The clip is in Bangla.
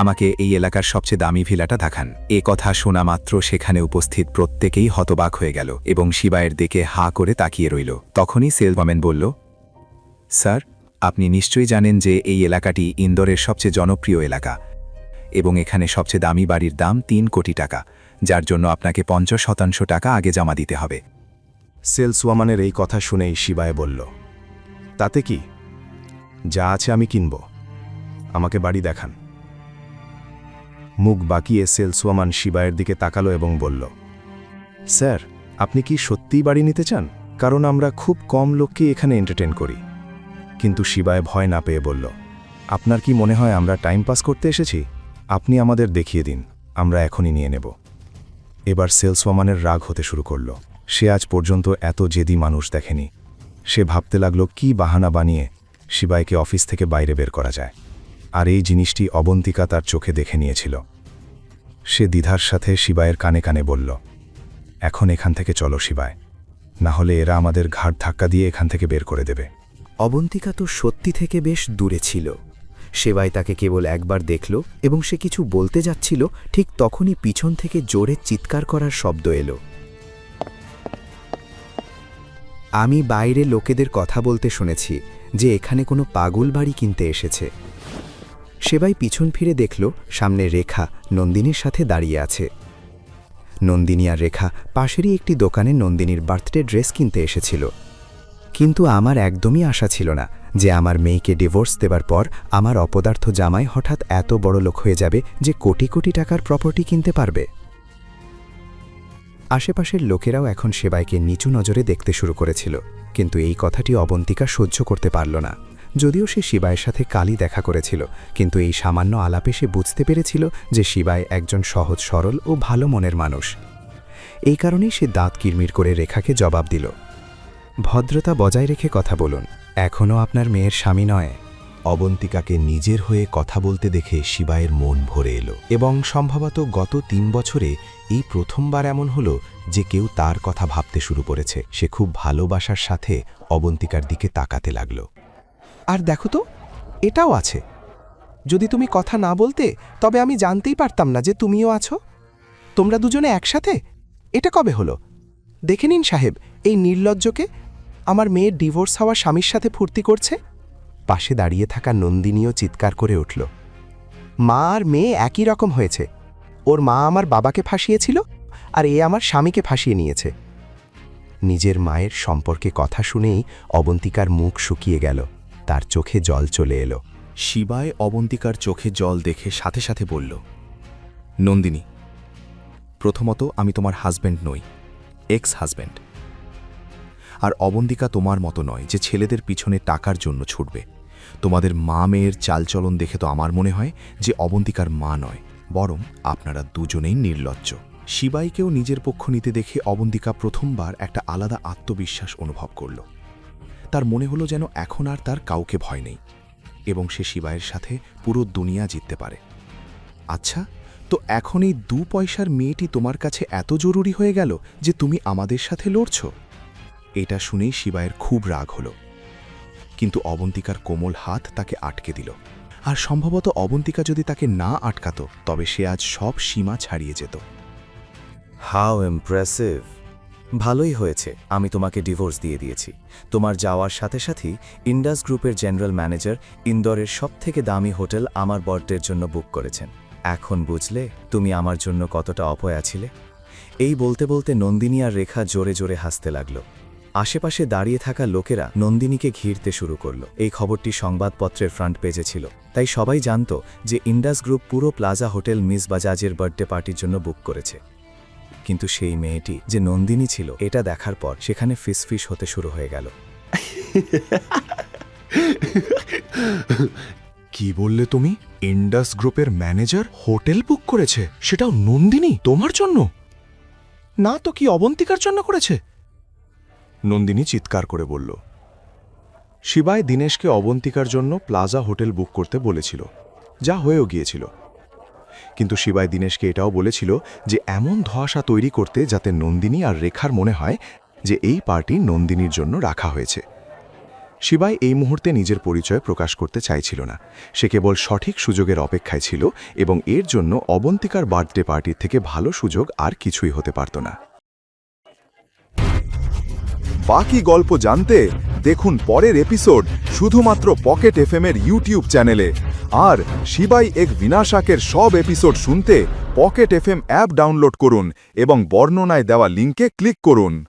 আমাকে এই এলাকার সবচেয়ে দামি ভিলাটা দেখান। এ কথা শোনা মাত্র সেখানে উপস্থিত প্রত্যেকেই হতবাক হয়ে গেল এবং শিবায়ের দিকে হা করে তাকিয়ে রইল। তখনই সেলসম্যান বলল, স্যার, আপনি নিশ্চয়ই জানেন যে এই এলাকাটি ইন্দোরের সবচেয়ে জনপ্রিয় এলাকা এবং এখানে সবচেয়ে দামি বাড়ির দাম ৩ কোটি টাকা, যার জন্য আপনাকে ৫০% টাকা আগে জমা দিতে হবে। সেলসওয়ামানের এই কথা শুনেই শিবায় বলল, তাতে কি, যা আছে আমি কিনব, আমাকে বাড়ি দেখান। মুখ বাঁকিয়ে সেলসওয়ামান শিবায়ের দিকে তাকালো এবং বলল, স্যার, আপনি কি সত্যিই বাড়ি নিতে চান? কারণ আমরা খুব কম লোককে এখানে এন্টারটেন করি। কিন্তু শিবায় ভয় না পেয়ে বলল, আপনার কি মনে হয় আমরা টাইম পাস করতে এসেছি? আপনি আমাদের দেখিয়ে দিন, আমরা এখনই নিয়ে নেব। এবার সেলসওয়ামানের রাগ হতে শুরু করল। সে আজ পর্যন্ত এত জেদি মানুষ দেখেনি। সে ভাবতে লাগল কি বাহানা বানিয়ে শিবাইকে অফিস থেকে বাইরে বের করা যায়। আর এই জিনিসটি অবন্তিকা তার চোখে দেখে নিয়েছিল। সে দ্বিধার সাথে শিবায়ের কানে কানে বলল, এখন এখান থেকে চলো শিবায়, না হলে এরা আমাদের ঘাড় ধাক্কা দিয়ে এখান থেকে বের করে দেবে। অবন্তিকা তো সত্যি থেকে বেশ দূরে ছিল। সেবাই তাকে কেবল একবার দেখল এবং সে কিছু বলতে যাচ্ছিল, ঠিক তখনই পিছন থেকে জোরে চিৎকার করার শব্দ এলো। আমি বাইরে লোকেদের কথা বলতে শুনেছি যে এখানে কোনো পাগল বাড়ি কিনতে এসেছে। সেবাই পিছন ফিরে দেখল সামনে রেখা নন্দিনীর সাথে দাঁড়িয়ে আছে। নন্দিনী আর রেখা পাশেরই একটি দোকানে নন্দিনীর বার্থডে ড্রেস কিনতে এসেছিল। কিন্তু আমার একদমই আশা ছিল না যে আমার মেয়েকে ডিভোর্স দেবার পর আমার অপদার্থ জামাই হঠাৎ এত বড় লোক হয়ে যাবে যে কোটি কোটি টাকার প্রপার্টি কিনতে পারবে। আশেপাশের লোকেরাও এখন সেবাইকে নিচু নজরে দেখতে শুরু করেছিল, কিন্তু এই কথাটি অবন্তিকা সহ্য করতে পারল না। যদিও সে শিবায়ের সাথে কালই দেখা করেছিল, কিন্তু এই সামান্য আলাপে সে বুঝতে পেরেছিল যে শিবায় একজন সহজ সরল ও ভালো মনের মানুষ। এই কারণেই সে দাঁত কিরমির করে রেখাকে জবাব দিল, ভদ্রতা বজায় রেখে কথা বলুন, এখনও আপনার মেয়ের স্বামী নয়। অবন্তিকাকে নিজের হয়ে কথা বলতে দেখে শিবায়ের মন ভরে এলো এবং সম্ভবত গত ৩ বছরে এই প্রথমবার এমন হলো যে কেউ তার কথা ভাবতে শুরু করেছে। সে খুব ভালোবাসার সাথে অবন্তিকার দিকে তাকাতে লাগল। আর দেখো তো, এটাও আছে। যদি তুমি কথা না বলতে তবে আমি জানতেই পারতাম না যে তুমিও আছো। তোমরা দুজনে একসাথে? এটা কবে হলো? দেখে নিন সাহেব, এই নির্লজ্জকে। আমার মেয়ের ডিভোর্স হওয়া স্বামীর সাথে ফুর্তি করছে। পাশে দাঁড়িয়ে থাকা নন্দিনীও চিৎকার করে উঠল, মা আর মেয়ে একই রকম হয়েছে। ওর মা আমার বাবাকে ফাঁসিয়েছিল আর এ আমার স্বামীকে ফাঁসিয়ে নিয়েছে। নিজের মায়ের সম্পর্কে কথা শুনেই অবন্তিকার মুখ শুকিয়ে গেল, তার চোখে জল চলে এলো। শিবায় অবন্তিকার চোখে জল দেখে সাথে সাথে বলল, নন্দিনী, প্রথমত আমি তোমার হাজব্যান্ড নই, এক্স হাজব্যান্ড। আর অবন্তিকা তোমার মতো নয় যে ছেলেদের পিছনে টাকার জন্য ছুটবে। তোমাদের মা মেয়ের চালচলন দেখে তো আমার মনে হয় যে অবন্তিকার মা নয়, বরং আপনারা দুজনেই নির্লজ্জ। শিবাইকেও নিজের পক্ষ নিতে দেখে অবন্তিকা প্রথমবার একটা আলাদা আত্মবিশ্বাস অনুভব করল। তার মনে হলো যেন এখন আর তার কাউকে ভয় নেই এবং সে শিবায়ের সাথে পুরো দুনিয়া জিততে পারে। আচ্ছা, তো এখন এই 2 পয়সার মেয়েটি তোমার কাছে এত জরুরি হয়ে গেল যে তুমি আমাদের সাথে লড়ছ? এটা শুনেই শিবায়ের খুব রাগ হলো, কিন্তু অবন্তিকার কোমল হাত তাকে আটকে দিল। আর সম্ভবত অবন্তিকা যদি তাকে না আটকাত তবে সে আজ সব সীমা ছাড়িয়ে যেত। How impressive! ভালোই হয়েছে আমি তোমাকে ডিভোর্স দিয়ে দিয়েছি। তোমার যাওয়ার সাথে সাথেই ইন্ডাস গ্রুপের জেনারেল ম্যানেজার ইন্দোরের সবথেকে দামি হোটেল আমার বার্থডের জন্য বুক করেছেন। এখন বুঝলে তুমি আমার জন্য কতটা অপয়া ছিলে? এই বলতে বলতে নন্দিনী আর রেখা জোরে জোরে হাসতে লাগল। আশেপাশে দাঁড়িয়ে থাকা লোকেরা নন্দিনীকে ঘিরতে শুরু করল। এই খবরটি সংবাদপত্রের ফ্রন্ট পেজে ছিল, তাই সবাই জানত যে ইন্ডাস গ্রুপ পুরো প্লাজা হোটেল মিস বাজাজের বার্থডে পার্টির জন্য বুক করেছে। কিন্তু সেই মেয়েটি যে নন্দিনী ছিল, এটা দেখার পর সেখানে ফিসফিস হতে শুরু হয়ে গেল। কি বললে তুমি? ইন্ডাস গ্রুপের ম্যানেজার হোটেল বুক করেছে, সেটাও নন্দিনী তোমার জন্য? না তো কি অবন্তিকার জন্য করেছে? নন্দিনী চিৎকার করে বলল, শিবায় দীনেশকে অবন্তিকার জন্য প্লাজা হোটেল বুক করতে বলেছিল, যা হয়েও গিয়েছিল। কিন্তু শিবায় দীনেশকে এটাও বলেছিল যে এমন ধোঁয়াশা তৈরি করতে যাতে নন্দিনী আর রেখার মনে হয় যে এই পার্টি নন্দিনীর জন্য রাখা হয়েছে। শিবাই এই মুহূর্তে নিজের পরিচয় প্রকাশ করতে চাইছিল না। সে কেবল সঠিক সুযোগের অপেক্ষায় ছিল এবং এর জন্য অবন্তিকার বার্থডে পার্টির থেকে ভালো সুযোগ আর কিছুই হতে পারত না। বাকি গল্প জানতে দেখুন পরের এপিসোড শুধুমাত্র পকেট এফএম এর ইউটিউব চ্যানেলে। আর শিবাই এক বিনাশাকের সব এপিসোড শুনতে পকেট এফএম অ্যাপ ডাউনলোড করুন এবং বর্ণনায় দেওয়া লিঙ্কে ক্লিক করুন।